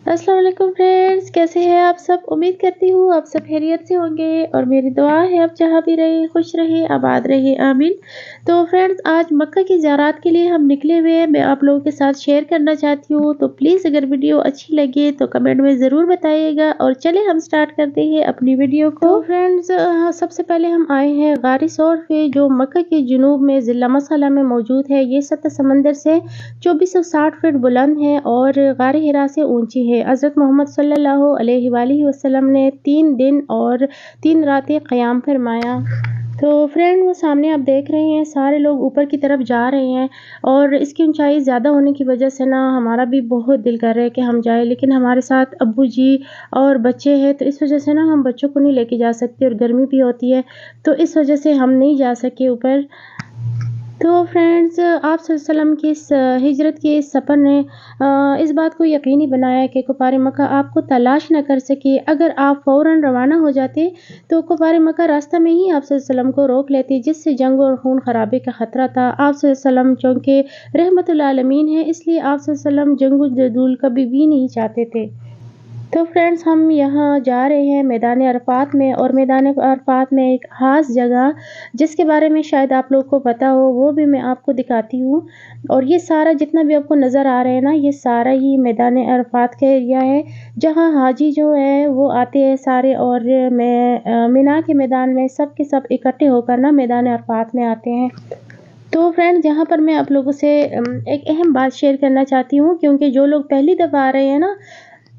अस्सलाम वालेकुम फ्रेंड्स, कैसे हैं आप सब। उम्मीद करती हूँ आप सब खैरियत से होंगे और मेरी दुआ है आप जहाँ भी रहे खुश रहे आबाद रहे आमीन। तो फ्रेंड्स आज मक्का की ज़ियारत के लिए हम निकले हुए हैं, मैं आप लोगों के साथ शेयर करना चाहती हूँ। तो प्लीज़ अगर वीडियो अच्छी लगे तो कमेंट में ज़रूर बताइएगा और चले हम स्टार्ट करते हैं अपनी वीडियो को। तो फ्रेंड्स सबसे पहले हम आए हैं गारी सौर पे, जो मक्का के जुनूब में ज़िला मसला में मौजूद है। ये सतह समंदर से 2460 फीट बुलंद है और गारे हिरा से ऊंची है। हज़रत मोहम्मद सल्लल्लाहु अलैहि वसल्लम ने 3 दिन और 3 रातें क़याम फरमाया। तो फ्रेंड वो सामने आप देख रहे हैं सारे लोग ऊपर की तरफ जा रहे हैं और इसकी ऊंचाई ज़्यादा होने की वजह से ना हमारा भी बहुत दिल कर रहा है कि हम जाए, लेकिन हमारे साथ अब्बू जी और बच्चे हैं, तो इस वजह से ना हम बच्चों को नहीं लेके जा सकते और गर्मी भी होती है, तो इस वजह से हम नहीं जा सके ऊपर। तो फ्रेंड्स आप वसल्लम की इस हिजरत के इस सफ़र ने इस बात को यकीनी बनाया कि कुफार मक्का आपको तलाश न कर सके। अगर आप फ़ौरन रवाना हो जाते तो कुफार मक्का रास्ता में ही आप वसल्लम को रोक लेते, जिससे जंग और खून खराबे का ख़तरा था। आप वसल्लम चूँकि रहमतुल आलमीन है, इसलिए आप वसल्लम जंग जदूल कभी भी नहीं चाहते थे। तो फ्रेंड्स हम यहाँ जा रहे हैं मैदान अरफात में, और मैदान अरफात में एक ख़ास जगह जिसके बारे में शायद आप लोग को पता हो, वो भी मैं आपको दिखाती हूँ। और ये सारा जितना भी आपको नज़र आ रहा है ना, ये सारा ही मैदान अरफात का एरिया है, जहाँ हाजी जो है वो आते हैं सारे, और मिना के मैदान में सब के सब इकट्ठे होकर ना मैदान अरफात में आते हैं। तो फ्रेंड्स यहाँ पर मैं आप लोगों से एक अहम बात शेयर करना चाहती हूँ, क्योंकि जो लोग पहली दफ़ा आ रहे हैं ना,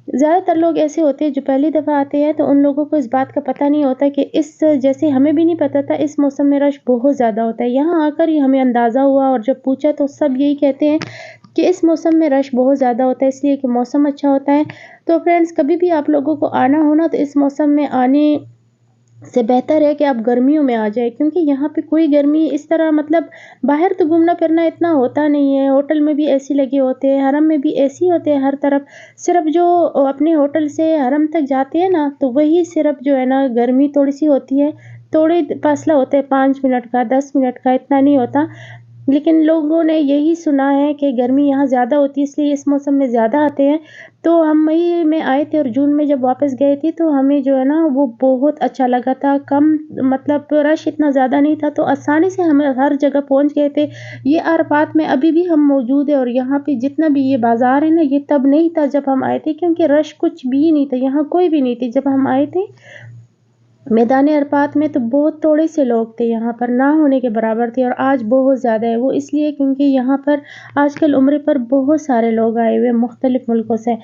ज़्यादातर लोग ऐसे होते हैं जो पहली दफ़ा आते हैं, तो उन लोगों को इस बात का पता नहीं होता कि इस जैसे हमें भी नहीं पता था, इस मौसम में रश बहुत ज़्यादा होता है। यहाँ आकर ही हमें अंदाज़ा हुआ, और जब पूछा तो सब यही कहते हैं कि इस मौसम में रश बहुत ज़्यादा होता है, इसलिए कि मौसम अच्छा होता है। तो फ्रेंड्स कभी भी आप लोगों को आना हो ना, तो इस मौसम में आने से बेहतर है कि आप गर्मियों में आ जाए, क्योंकि यहाँ पे कोई गर्मी इस तरह मतलब बाहर तो घूमना फिरना इतना होता नहीं है। होटल में भी एसी लगे होते हैं, हरम में भी एसी होते हैं हर तरफ। सिर्फ जो अपने होटल से हरम तक जाते हैं ना, तो वही सिर्फ जो है ना गर्मी थोड़ी सी होती है, थोड़े फासला होता है 5 मिनट का 10 मिनट का, इतना नहीं होता। लेकिन लोगों ने यही सुना है कि गर्मी यहाँ ज़्यादा होती है, इसलिए इस मौसम में ज़्यादा आते हैं। तो हम मई में आए थे और जून में जब वापस गए थे, तो हमें जो है ना वो बहुत अच्छा लगा था। कम मतलब रश इतना ज़्यादा नहीं था, तो आसानी से हम हर जगह पहुँच गए थे। ये अरफात में अभी भी हम मौजूद है, और यहाँ पे जितना भी ये बाज़ार है ना, ये तब नहीं था जब हम आए थे, क्योंकि रश कुछ भी नहीं था, यहाँ कोई भी नहीं थी जब हम आए थे। मैदान अरफात में तो बहुत थोड़े से लोग थे, यहाँ पर ना होने के बराबर थे, और आज बहुत ज़्यादा है। वो इसलिए क्योंकि यहाँ पर आजकल उम्रे पर बहुत सारे लोग आए हुए मुख्तलिफ़ मुल्कों से।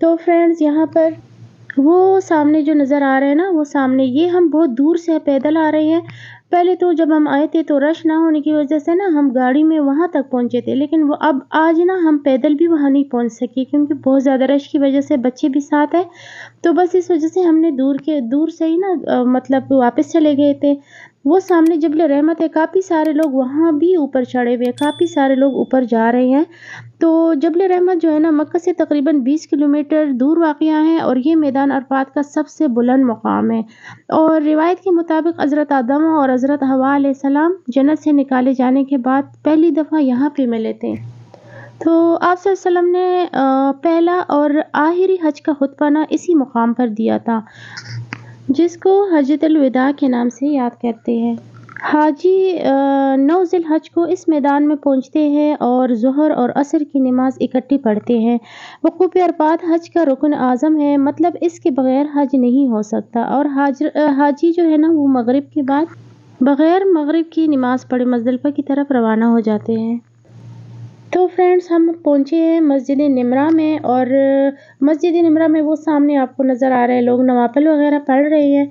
तो फ्रेंड्स यहाँ पर वो सामने जो नज़र आ रहे हैं ना, वो सामने ये हम बहुत दूर से पैदल आ रहे हैं। पहले तो जब हम आए थे तो रश ना होने की वजह से ना हम गाड़ी में वहाँ तक पहुँचे थे, लेकिन वो अब आज ना हम पैदल भी वहाँ नहीं पहुँच सके, क्योंकि बहुत ज़्यादा रश की वजह से बच्चे भी साथ हैं। तो बस इस वजह से हमने दूर से ही ना मतलब वापस चले गए थे। वो सामने जबल रहमत है, काफ़ी सारे लोग वहाँ भी ऊपर चढ़े हुए हैं, काफ़ी सारे लोग ऊपर जा रहे हैं। तो जबल रहमत जो है ना मक्का से तकरीबन 20 किलोमीटर दूर वाक़या है, और ये मैदान अरफात का सबसे बुलंद मकाम है। और रिवायत के मुताबिक हज़रत आदम और हज़रत हवा अलैहिस्सलाम जन्नत से निकाले जाने के बाद पहली दफ़ा यहाँ पे मिले थे। तो आप सल्लल्लाहु अलैहि वसल्लम ने पहला और आखिरी हज का खुतबा ना इसी मुकाम पर दिया था, जिसको हज्जतुल विदा के नाम से याद करते हैं। हाजी 9 ज़िलहज को इस मैदान में पहुंचते हैं और ज़ोहर और असर की नमाज इकट्ठी पढ़ते हैं। वक़ूफ़ अरफात हज का रुकन आज़म है, मतलब इसके बगैर हज नहीं हो सकता। और हाजी जो है ना वो मगरिब के बाद बगैर मगरिब की नमाज पढ़े मुज़दलिफ़ा की तरफ रवाना हो जाते हैं। तो फ्रेंड्स हम पहुँचे हैं मस्जिद निमरा में, और मस्जिद निमरा में वो सामने आपको नज़र आ रहे हैं लोग नवाफ़िल वगैरह पढ़ रहे हैं।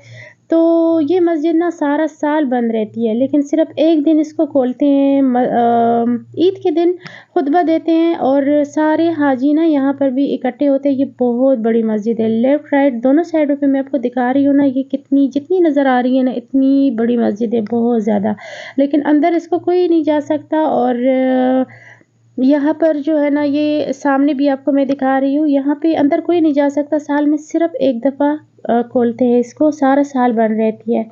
तो ये मस्जिद ना सारा साल बंद रहती है, लेकिन सिर्फ एक दिन इसको खोलते हैं, ईद के दिन खुतबा देते हैं, और सारे हाजी ना यहाँ पर भी इकट्ठे होते हैं। ये बहुत बड़ी मस्जिद है, लेफ़्ट राइट दोनों साइडों पे मैं आपको दिखा रही हूँ ना, ये कितनी जितनी नज़र आ रही है ना, इतनी बड़ी मस्जिद है, बहुत ज़्यादा। लेकिन अंदर इसको कोई नहीं जा सकता। और यहाँ पर जो है ना ये सामने भी आपको मैं दिखा रही हूँ, यहाँ पे अंदर कोई नहीं जा सकता, साल में सिर्फ एक दफ़ा खोलते हैं इसको, सारा साल बंद रहती है।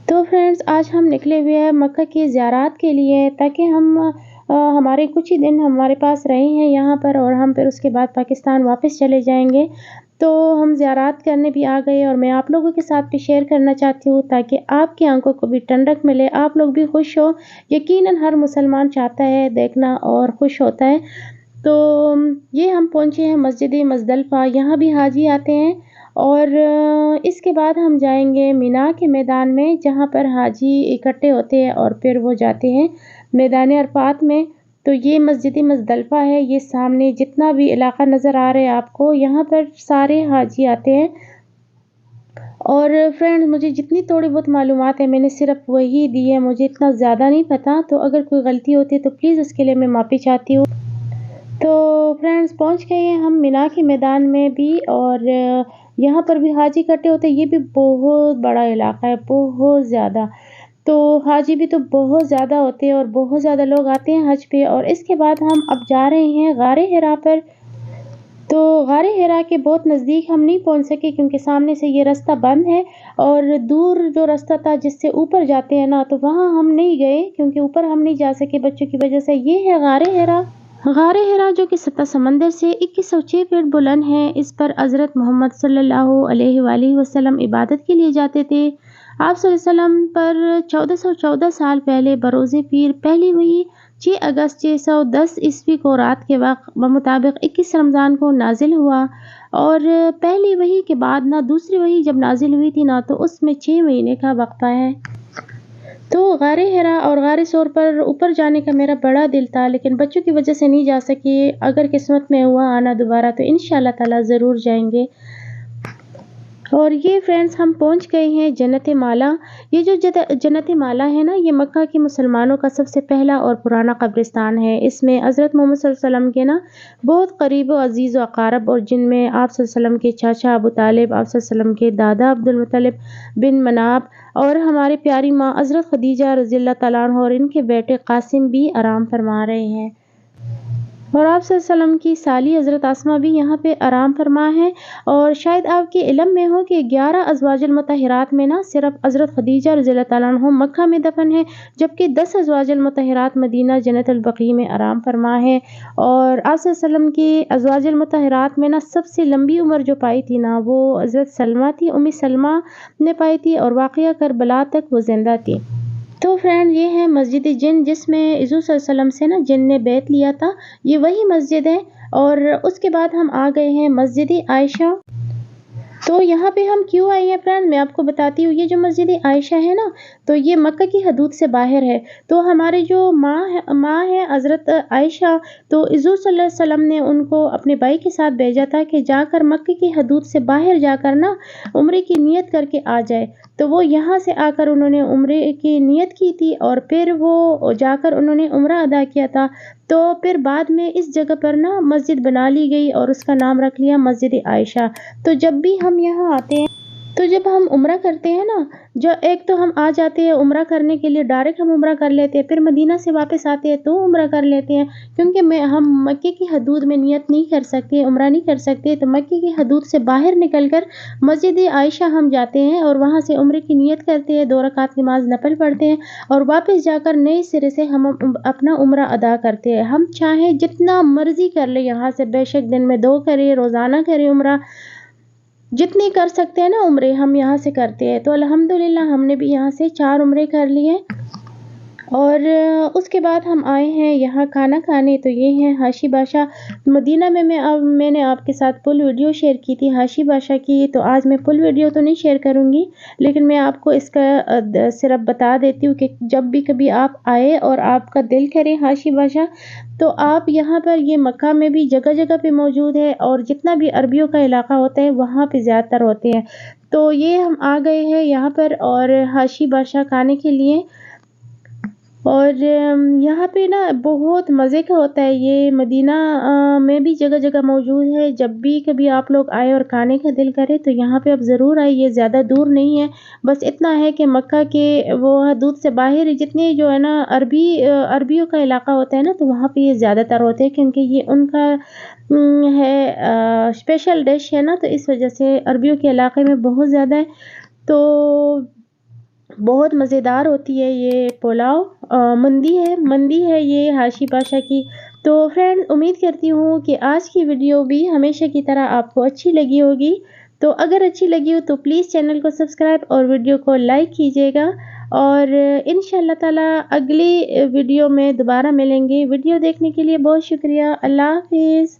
तो फ्रेंड्स आज हम निकले हुए हैं मक्का की ज़ियारत के लिए, ताकि हम हमारे कुछ ही दिन हमारे पास रहे हैं यहाँ पर, और हम फिर उसके बाद पाकिस्तान वापस चले जाएंगे। तो हम ज़ियारत करने भी आ गए, और मैं आप लोगों के साथ भी शेयर करना चाहती हूँ ताकि आपकी आंखों को भी ठंडक मिले, आप लोग भी खुश हो। यकीनन हर मुसलमान चाहता है देखना और खुश होता है। तो ये हम पहुँचे हैं मस्जिद मुज़दलिफ़ा, यहाँ भी हाजी आते हैं। और इसके बाद हम जाएंगे मीना के मैदान में, जहाँ पर हाजी इकट्ठे होते हैं और फिर वो जाते हैं मैदान अरफात में। तो ये मस्जिद मुज़दलिफ़ा है, ये सामने जितना भी इलाका नज़र आ रहा है आपको, यहाँ पर सारे हाजी आते हैं। और फ्रेंड्स, मुझे जितनी थोड़ी बहुत मालूमात है मैंने सिर्फ वही दी है, मुझे इतना ज़्यादा नहीं पता, तो अगर कोई गलती होती है तो प्लीज़ उसके लिए मैं माफ़ी चाहती हूँ। तो फ्रेंड्स, पहुंच गए हैं हम मीना के मैदान में भी, और यहाँ पर भी हाजी इकट्ठे होते हैं। ये भी बहुत बड़ा इलाका है, बहुत ज़्यादा। तो हाजी भी तो बहुत ज़्यादा होते हैं और बहुत ज़्यादा लोग आते हैं हज पे। और इसके बाद हम अब जा रहे हैं गारे हिरा पर। तो गारे हिरा के बहुत नज़दीक हम नहीं पहुंच सके क्योंकि सामने से ये रास्ता बंद है, और दूर जो रास्ता था जिससे ऊपर जाते हैं ना, तो वहाँ हम नहीं गए क्योंकि ऊपर हम नहीं जा सके बच्चों की वजह से। ये है गारे हिरा। गारे हिरा जो कि सतह समंदर से 2106 फीट बुलंद है। इस पर हज़रत मोहम्मद सल्लल्लाहु अलैहि वसल्लम इबादत के लिए जाते थे। आप सल्लल्लाहु अलैहि वसल्लम पर 1414 साल पहले बरोज़ पीर पहली वही 6 अगस्त 610 ईस्वी को रात के वक्त बमुताबिक 21 रमज़ान को नाजिल हुआ। और पहली वही के बाद ना दूसरी वही जब नाजिल हुई थी ना, तो उसमें 6 महीने का वक्फा है। तो गारे हिरा और गारे सौर पर ऊपर जाने का मेरा बड़ा दिल था, लेकिन बच्चों की वजह से नहीं जा सकी। अगर किस्मत में हुआ आना दोबारा तो इंशाल्लाह ताला ज़रूर जाएंगे। और ये फ्रेंड्स, हम पहुंच गए हैं जन्नत माला। ये जो जन्नत माला है ना, ये मक्का के मुसलमानों का सबसे पहला और पुराना कब्रिस्तान है। इसमें हज़रत मोहम्मद सल्लल्लाहु अलैहि वसल्लम के ना बहुत करीब अजीज़ व अक़ारब, और जिनमें आप सल्लल्लाहु अलैहि वसल्लम के चाचा अबू तालिब, आप सल्लल्लाहु अलैहि वसल्लम के दादा अब्दुल मुत्तलिब बिन मनाब, और हमारी प्यारी माँ हज़रत खदीजा रज़ियल्लाहु तआला अन्हा और इनके बेटे कासिम भी आराम फरमा रहे हैं। और आप सल्लल्लाहु अलैहि वसल्लम की साली हज़रत आसमा भी यहाँ पे आराम फरमा है। और शायद आपके इल्म में हो कि 11 अज़वाजुल मुतहहरात में ना सिर्फ हज़रत खदीजा रज़ियल्लाहु तआला अन्हा मक्का में दफन है, जबकि 10 अज़वाजुल मुतहहरात मदीना जन्नतुल बक़ी में आराम फरमा है। और आप सल्लल्लाहु अलैहि वसल्लम की अज़वाजुल मुतहहरात में ना सबसे लंबी उम्र जो पाई थी ना, वो हज़रत सलमा थी, उम्मे सलमा ने पाई थी, और वाक़या करबला तक वो ज़िंदा थी। तो फ्रेंड, ये है मस्जिद जिन, जिसमें हुज़ूर सल्लल्लाहु अलैहि वसल्लम से ना जिन ने बैत लिया था, ये वही मस्जिद है। और उसके बाद हम आ गए हैं मस्जिद आयशा। तो यहाँ पे हम क्यों आए हैं फ्रेंड, मैं आपको बताती हूँ। ये जो मस्जिद आयशा है ना, तो ये मक्का की हदूद से बाहर है। तो हमारे जो माँ है हज़रत आयशा, तो हुज़ूर सल्लल्लाहु अलैहि वसल्लम ने उनको अपने भाई के साथ भेजा था कि जाकर मक्के की हदूद से बाहर जाकर ना उम्रे की नियत करके आ जाए। तो वो यहाँ से आकर उन्होंने उम्रे की नियत की थी, और फिर वो जाकर उन्होंने उम्रा अदा किया था। तो फिर बाद में इस जगह पर ना मस्जिद बना ली गई और उसका नाम रख लिया मस्जिद आयशा। तो जब भी हम यहाँ आते हैं, तो जब हम उम्रा करते हैं ना, जो एक तो हम आ जाते हैं उम्रा करने के लिए, डायरेक्ट हम उम्रा कर लेते हैं, फिर मदीना से वापस आते हैं तो उम्रा कर लेते हैं, क्योंकि हम मक्के की हदूद में नियत नहीं कर सकते, उम्रा नहीं कर सकते। तो मक्के की हदूद से बाहर निकलकर मस्जिद आयशा हम जाते हैं और वहाँ से उम्रे की नियत करते हैं, 2 रकात नमाज नफल पढ़ते हैं, और वापस जाकर नए सिरे से हम अपना उम्रा अदा करते हैं। हम चाहें जितना मर्जी कर ले यहाँ से, बेशक दिन में 2 करें, रोज़ाना करें उम्रा, जितनी कर सकते हैं ना उम्रे, हम यहाँ से करते हैं। तो अल्हम्दुलिल्लाह हमने भी यहाँ से 4 उम्रे कर लिए। और उसके बाद हम आए हैं यहाँ खाना खाने। तो ये हैं हाशी बादशाह। मदीना में मैंने आपके साथ फुल वीडियो शेयर की थी हाशी बादशाह की, तो आज मैं फुल वीडियो तो नहीं शेयर करूँगी, लेकिन मैं आपको इसका सिर्फ बता देती हूँ कि जब भी कभी आप आए और आपका दिल करे हाशी बादशाह, तो आप यहाँ पर, ये मक्का में भी जगह जगह पे मौजूद है, और जितना भी अरबियों का इलाका होता है वहाँ पे ज़्यादातर होते हैं। तो ये हम आ गए हैं यहाँ पर और हाशी बादशाह खाने के लिए। और यहाँ पे ना बहुत मज़े का होता है। ये मदीना में भी जगह जगह मौजूद है। जब भी कभी आप लोग आए और खाने का दिल करे तो यहाँ पे आप ज़रूर आइए। ये ज़्यादा दूर नहीं है, बस इतना है कि मक्का के वो हदूद से बाहर जितने जो है ना अरबियों का इलाका होता है ना, तो वहाँ पे ये ज़्यादातर होते हैं, क्योंकि ये उनका है स्पेशल डिश है ना, तो इस वजह से अरबियों के इलाके में बहुत ज़्यादा है। तो بہت مزیدار ہوتی ہے یہ پلاؤ۔ مندی ہے یہ ہاشی پاشا کی۔ تو فرینڈ امید کرتی ہوں کہ آج کی ویڈیو بھی ہمیشہ کی طرح آپ کو اچھی لگی ہوگی۔ تو اگر اچھی لگی ہو تو پلیز چینل کو سبسکرائب اور ویڈیو کو لائک کیجیے گا، اور انشاءاللہ تعالی اگلی ویڈیو میں دوبارہ ملیں گے۔ ویڈیو دیکھنے کے لیے بہت شکریہ۔ اللہ حافظ۔